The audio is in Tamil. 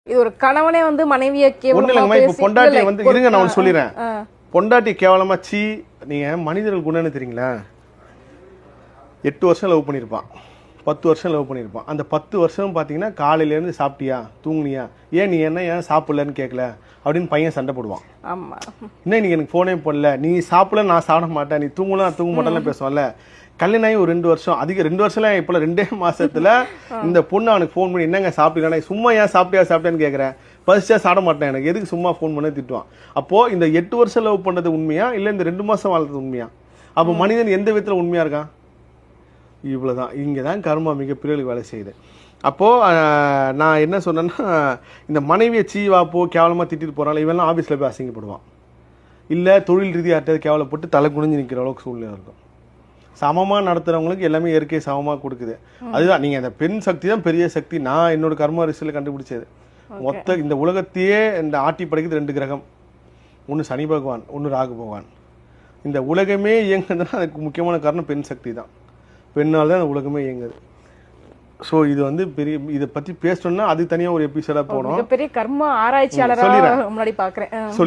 இது ஒரு கணவனே வந்து மனைவியை ஒண்ணு கேவலமா இல்லைங்கம்மா, இப்ப பேசி பொண்டாட்டி வந்து இருங்க நான் ஒண்ணு சொல்லிடுறேன். ஆ. பொண்டாட்டி கேவலமா சீ, நீங்க மனிதர்கள் குணம்னு தெரியுங்களா? 8 வருஷம் லவ் பண்ணியிருப்பான், 10 வருஷம் லவ் பண்ணியிருப்பான். அந்த 10 வருஷம் பார்த்தீங்கன்னா காலையிலேருந்து சாப்பிட்டியா தூங்குனியா, ஏன் நீ ஏன் சாப்பிடலன்னு கேட்கல அப்படின்னு பையன் சண்டை போடுவான். ஆமா. என்ன நீங்க எனக்கு ஃபோனே போடல, நீ சாப்பிடல நான் சாப்பிட மாட்டேன், நீ தூங்கலாம் நான் தூங்க மாட்டேன்னு பேசுவான்ல. கல்யாணம் ஆகி ஒரு 2 வருஷம், அதிக 2 வருஷம்லாம் இப்போ 2 மாசத்துல இந்த பொண்ணு அவனுக்கு ஃபோன் பண்ணி என்னங்க சாப்பிட்டீங்களா, சும்மா ஏன் சாப்பிட்டியான்னு கேட்குறேன், பசிச்சா சாப்பிட மாட்டேன், எனக்கு எதுக்கு சும்மா ஃபோன் பண்ண திட்டுவான். அப்போ இந்த 8 வருஷம் லவ் பண்ணது உண்மையா இல்லை இந்த 2 மாசம் வாழ்றது உண்மையா? அப்போ மனிதன் எந்த விதத்துல உண்மையா இருக்கான்? இவ்வளவுதான். இங்கே தான் கர்மா மிகப்பெரிய வேலை செய்யுது. அப்போ நான் என்ன சொன்னேன்னா, இந்த மனைவியை சீவா போ கேவலமா திட்டிட்டு போறாங்க, இவெல்லாம் ஆபீஸ்ல போய் அசிங்கப்படுவான், இல்ல தொழில் ரீதியாக யார்ட்டாவது கேவலப்பட்டு தலை குனிஞ்சு நிற்கிற அளவுக்கு சூழ்நிலை இருக்கும். சமமா நடத்துறவங்களுக்கு எல்லாமே இயற்கை சமமா கொடுக்குது. அதுதான் நீங்க அந்த பெண் சக்தி தான் பெரிய சக்தி. நான் என்னோட கர்மா ரிசல்ட்ல கண்டுபிடிச்சது. மொத்த இந்த உலகத்தையே இந்த ஆட்டி படைக்குது 2 கிரகம், ஒன்னு சனி பகவான், ஒன்னு ராகு பகவான். இந்த உலகமே இயங்குதுன்னா அதுக்கு முக்கியமான காரணம் பெண் சக்தி தான். பெண்ணால் தான் அந்த உலகமே இயங்குது. ஸோ இது வந்து பெரிய, இதை பத்தி பேசணும்னா அது தனியா ஒரு எபிசோடா போனோம். பெரிய கர்ம ஆராய்ச்சியாளரா முன்னாடி பாக்குறேன்.